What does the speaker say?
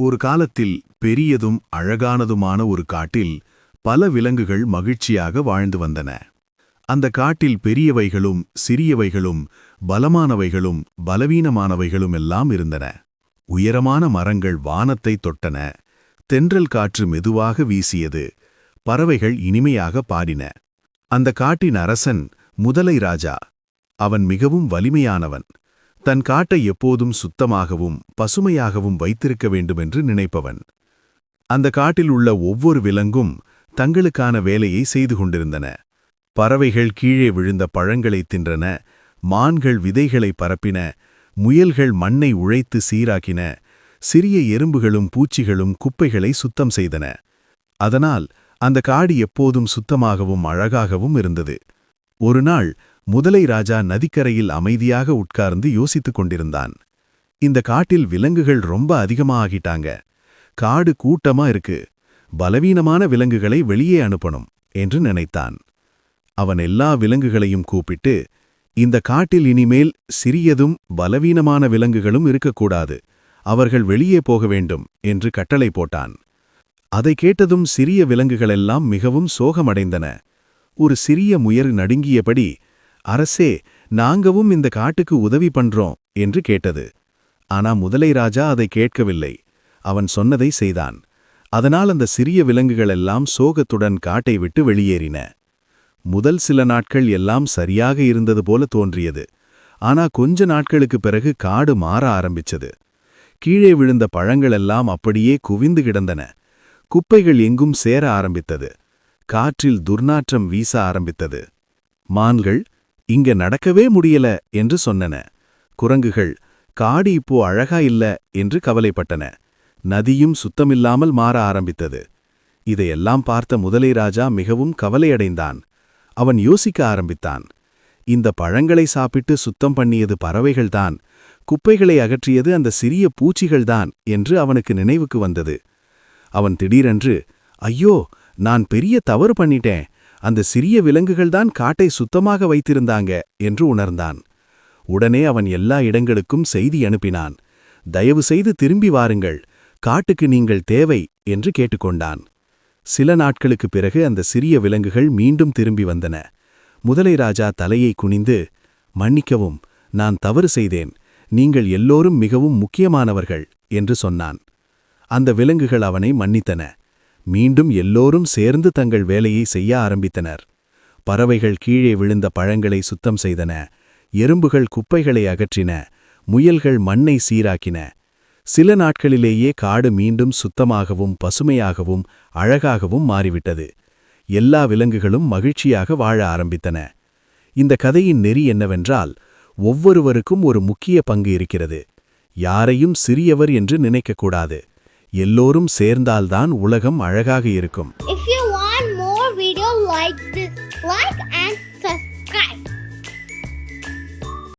ஒரு காலத்தில் பெரியதும் அழகானதுமான ஒரு காட்டில் பல விலங்குகள் மகிழ்ச்சியாக வாழ்ந்து வந்தன. அந்த காட்டில் பெரியவைகளும் சிறியவைகளும் பலமானவைகளும் பலவீனமானவைகளும் எல்லாம் இருந்தன. உயரமான மரங்கள் வானத்தை தொட்டன, தென்றல் காற்று மெதுவாக வீசியது, பறவைகள் இனிமையாக பாடின. அந்த காட்டின் அரசன் முதலை ராஜா. அவன் மிகவும் வலிமையானவன். தன் காட்டை எப்போதும் சுத்தமாகவும் பசுமையாகவும் வைத்திருக்க வேண்டுமென்று நினைப்பவன். அந்த காட்டில் உள்ள ஒவ்வொரு விலங்கும் தங்களுக்கான வேலையை செய்து கொண்டிருந்தன. பறவைகள் கீழே விழுந்த பழங்களை தின்றன, மான்கள் விதைகளை பரப்பின, முயல்கள் மண்ணை உழைத்து சீராக்கின, சிறிய எறும்புகளும் பூச்சிகளும் குப்பைகளை சுத்தம் செய்தன. அதனால் அந்த காடு எப்போதும் சுத்தமாகவும் அழகாகவும் இருந்தது. ஒரு நாள் முதலை ராஜா நதிக்கரையில் அமைதியாக உட்கார்ந்து யோசித்துக் கொண்டிருந்தான். இந்த காட்டில் விலங்குகள் ரொம்ப அதிகமா ஆகிட்டாங்க. காடு கூட்டமா இருக்கு. பலவீனமான விலங்குகளை வெளியே அனுப்பணும் என்று நினைத்தான். அவன் எல்லா விலங்குகளையும் கூப்பிட்டு, இந்த காட்டில் இனிமேல் சிறியதும் பலவீனமான விலங்குகளும் இருக்கக்கூடாது, அவர்கள் வெளியே போக வேண்டும் என்று கட்டளை போட்டான். அதை கேட்டதும் சிறிய விலங்குகளெல்லாம் மிகவும் சோகமடைந்தன. ஒரு சிறிய முயல் நடுங்கியபடி, அரசே, நாங்கவும் இந்த காட்டுக்கு உதவி பண்றோம் என்று கேட்டது. ஆனா முதலை ராஜா அதை கேட்கவில்லை. அவன் சொன்னதை செய்தான். அதனால் அந்த சிறிய விலங்குகளெல்லாம் சோகத்துடன் காட்டை விட்டு வெளியேறின. முதல் சில நாட்கள் எல்லாம் சரியாக இருந்தது போல தோன்றியது. ஆனா கொஞ்ச நாட்களுக்கு பிறகு காடு மாற ஆரம்பிச்சது. கீழே விழுந்த பழங்களெல்லாம் அப்படியே குவிந்து கிடந்தன. குப்பைகள் எங்கும் சேர ஆரம்பித்தது. காற்றில் துர்நாற்றம் வீச ஆரம்பித்தது. மான்கள், இங்க நடக்கவே முடியல என்று சொன்னன. குரங்குகள், காடு இப்போ அழகா இல்ல என்று கவலைப்பட்டன. நதியும் சுத்தமில்லாமல் மாற ஆரம்பித்தது. இதையெல்லாம் பார்த்த முதலை ராஜா மிகவும் கவலையடைந்தான். அவன் யோசிக்க ஆரம்பித்தான். இந்த பழங்களை சாப்பிட்டு சுத்தம் பண்ணியது பறவைகள்தான், குப்பைகளை அகற்றியது அந்த சிறிய பூச்சிகள்தான் என்று அவனுக்கு நினைவுக்கு வந்தது. அவன் திடீரென்று, ஐயோ, நான் பெரிய தவறு பண்ணிட்டேன், அந்த சிறிய விலங்குகள்தான் காட்டை சுத்தமாக வைத்திருந்தாங்க என்று உணர்ந்தான். உடனே அவன் எல்லா இடங்களுக்கும் செய்தி அனுப்பினான். தயவு செய்து திரும்பி வாருங்கள், காட்டுக்கு நீங்கள் தேவை என்று கேட்டுக்கொண்டான். சில நாட்களுக்கு பிறகு அந்த சிறிய விலங்குகள் மீண்டும் திரும்பி வந்தன. முதலை ராஜா தலையை குனிந்து, மன்னிக்கவும், நான் தவறு செய்தேன், நீங்கள் எல்லோரும் மிகவும் முக்கியமானவர்கள் என்று சொன்னான். அந்த விலங்குகள் அவனை மன்னித்தன. மீண்டும் எல்லோரும் சேர்ந்து தங்கள் வேலையை செய்ய ஆரம்பித்தனர். பறவைகள் கீழே விழுந்த பழங்களை சுத்தம் செய்தன, எறும்புகள் குப்பைகளை அகற்றின, முயல்கள் மண்ணை சீராக்கின. சில நாட்களிலேயே காடு மீண்டும் சுத்தமாகவும் பசுமையாகவும் அழகாகவும் மாறிவிட்டது. எல்லா விலங்குகளும் மகிழ்ச்சியாக வாழ ஆரம்பித்தன. இந்த கதையின் நெறி என்னவென்றால், ஒவ்வொருவருக்கும் ஒரு முக்கிய பங்கு இருக்கிறது. யாரையும் சிறியவர் என்று நினைக்கக்கூடாது. எல்லோரும் சேர்ந்தால்தான் உலகம் அழகாக இருக்கும். If you want more video like this, like and subscribe.